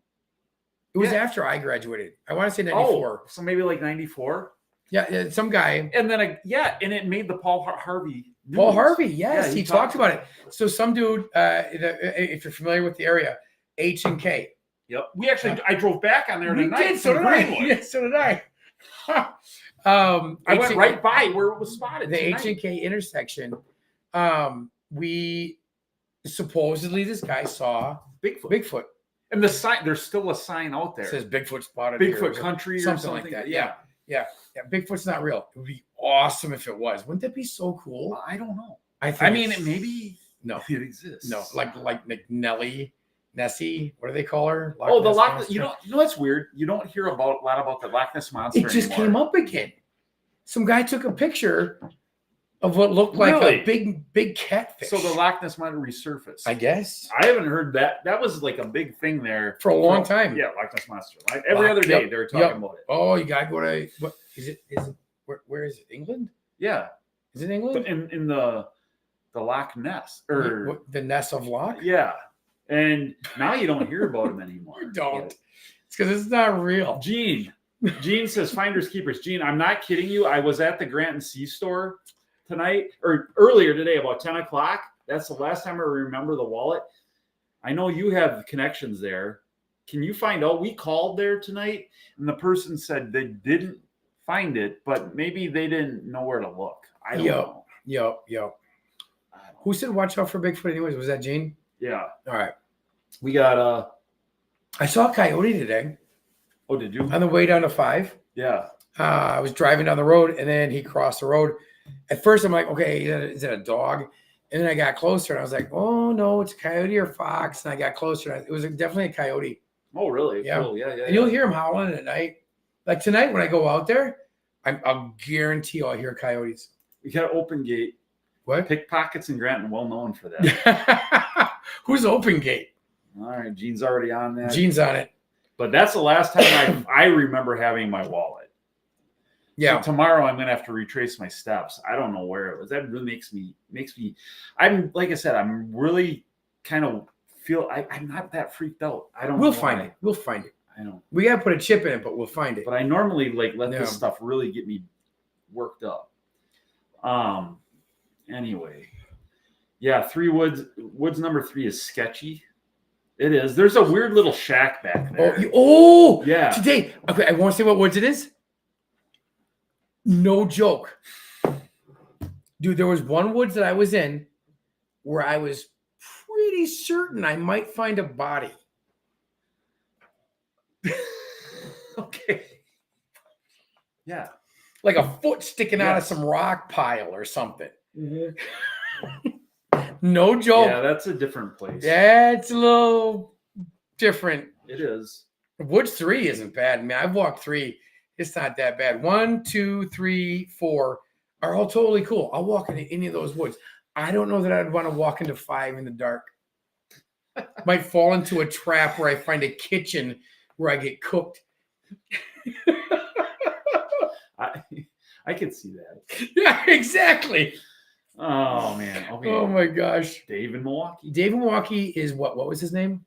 It was after I graduated. I want to say 94. So maybe like 94. Yeah, some guy. And then, and it made the Paul Harvey news. Paul Harvey, yes. Yeah, he talked about it. So some dude, if you're familiar with the area, H&K. Yep. I drove back on there tonight. We did, so did I. Yeah, so did I. I went right by where it was spotted. The H&K intersection. We supposedly this guy saw Bigfoot. And the sign, there's still a sign out there. It says Bigfoot spotted Bigfoot country or something like that. Yeah. Bigfoot's not real. It would be awesome if it was. Wouldn't that be so cool? I don't know. Maybe it exists. No, like Nessie. What do they call her? The Loch Ness. You know what's weird? You don't hear a lot about the Loch Ness monster. It just came up again. Some guy took a picture of what looked like Really? a big catfish. So the Loch Ness might have resurfaced. I guess. I haven't heard that. That was like a big thing there For a long time. Yeah, Loch Ness Monster. Like every other day they were talking about it. Oh, you gotta go to what is it? Where is it? England? Yeah. Is it England? But in the Loch Ness or the Ness of Loch? Yeah. And now you don't hear about them anymore. You don't. It's because it's not real. Gene says finders keepers. Gene, I'm not kidding you. I was at the Grant and C store tonight or earlier today, about 10 o'clock. That's the last time I remember the wallet. I know you have connections there. Can you find out? We called there tonight and the person said they didn't find it, but maybe they didn't know where to look. I don't know. Yo. Who said watch out for Bigfoot anyways? Was that Gene? Yeah. All right. We got I saw a coyote today. Oh, did you? On the way down to 5. Yeah. I was driving down the road and then he crossed the road. At first I'm like, okay, is that a dog? And then I got closer and I was like, oh no, it's a coyote or fox. And I got closer and it was definitely a coyote. Oh, really? Yeah. Cool. Yeah. And you'll hear them howling at night. Like tonight when I go out there, I'll guarantee I'll hear coyotes. We got open gate. What? Pickpockets in Granton, well known for that. Who's Open Gate? All right, Gene's already on that. Gene's on it. But that's the last time I remember having my wallet. Yeah. So tomorrow I'm gonna have to retrace my steps. I don't know where it was. That really makes me. I'm like I said. I'm really kind of feel. I'm not that freaked out. I don't. We'll find it. We'll find it. I don't. We gotta put a chip in it, but we'll find it. But I normally let this stuff really get me worked up. Anyway, yeah, 3 Woods. Woods number 3 is sketchy. It is. There's a weird little shack back there. Yeah. Today, okay, I want to say what woods it is. No joke. Dude, there was one woods that I was in where I was pretty certain I might find a body. Okay. Yeah. Like a foot sticking out of some rock pile or something. Mm-hmm. No joke. Yeah, that's a different place. Yeah, it's a little different. It is. Woods 3 isn't bad. I mean, I've walked 3. It's not that bad. 1, 2, 3, 4 are all totally cool. I'll walk into any of those woods. I don't know that I'd want to walk into 5 in the dark. Might fall into a trap where I find a kitchen where I get cooked. I could see that. Yeah, exactly. Oh man. Okay. Oh my gosh. Dave in Milwaukee. Dave in Milwaukee is what? What was his name?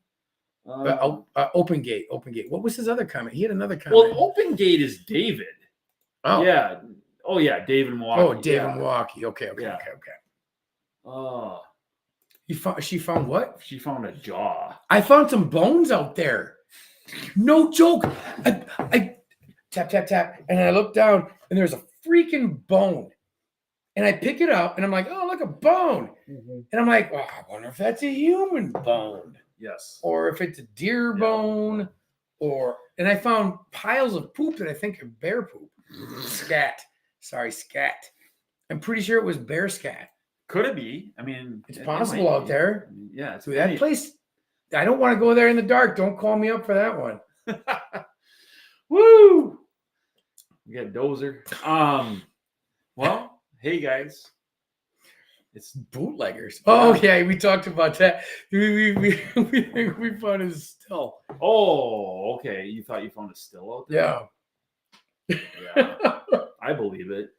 Open Gate. Open Gate. What was his other comment? He had another comment. Well, Open Gate is David. Oh yeah. Oh yeah, Dave in Milwaukee. Oh, Dave in Milwaukee. Okay. Oh. She found what? She found a jaw. I found some bones out there. No joke. I tap, and I look down and there's a freaking bone. And I pick it up and I'm like, oh, look, a bone. Mm-hmm. And I'm like, oh, I wonder if that's a human bone. Yes. Or if it's a deer bone. And I found piles of poop that I think are bear poop. Scat. Sorry, scat. I'm pretty sure it was bear scat. Could it be? I mean, it's possible out there. Yeah. It's that place. I don't want to go there in the dark. Don't call me up for that one. Woo! We got Dozer. Well, hey guys, it's bootleggers. Oh yeah, we talked about that. We found a still. Oh, okay. You thought you found a still out there? Yeah. I believe it.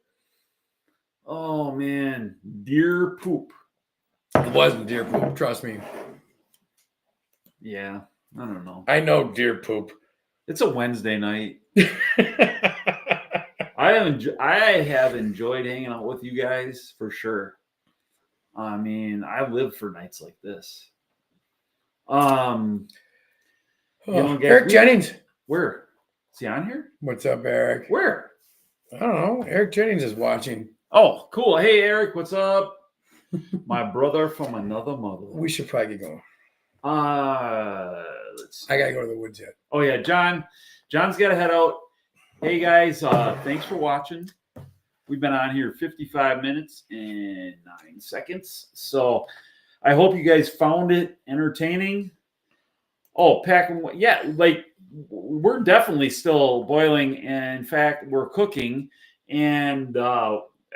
Oh man, deer poop. It wasn't deer poop. Trust me. Yeah, I don't know. I know deer poop. It's a Wednesday night. I have enjoyed hanging out with you guys for sure. I mean, I live for nights like this. Eric Jennings. Where? Is he on here? What's up, Eric? Where? I don't know. Eric Jennings is watching. Oh, cool. Hey, Eric, what's up? My brother from another mother. We should probably get going. Let's see. I gotta go to the woods yet. Oh yeah, John's got to head out. Hey guys, thanks for watching. We've been on here 55 minutes and 9 seconds. So I hope you guys found it entertaining. Oh, like we're definitely still boiling. And in fact, we're cooking. And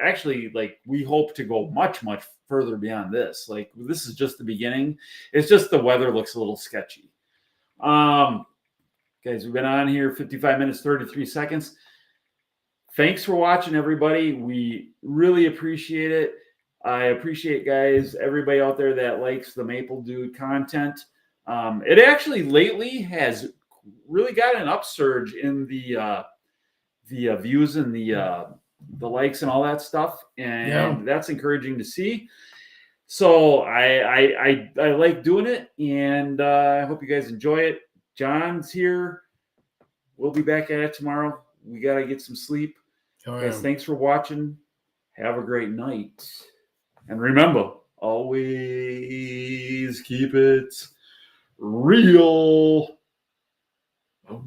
actually, like, we hope to go much, much further beyond this. Like, this is just the beginning. It's just the weather looks a little sketchy. Guys, we've been on here 55 minutes, 33 seconds. Thanks for watching, everybody. We really appreciate it. I appreciate, guys, everybody out there that likes the Maple Dude content. It actually lately has really got an upsurge in the views and the likes and all that stuff, and that's encouraging to see. So I like doing it, and I hope you guys enjoy it. John's here. We'll be back at it tomorrow. We got to get some sleep. Guys, thanks for watching. Have a great night. And remember, always keep it real. Oh.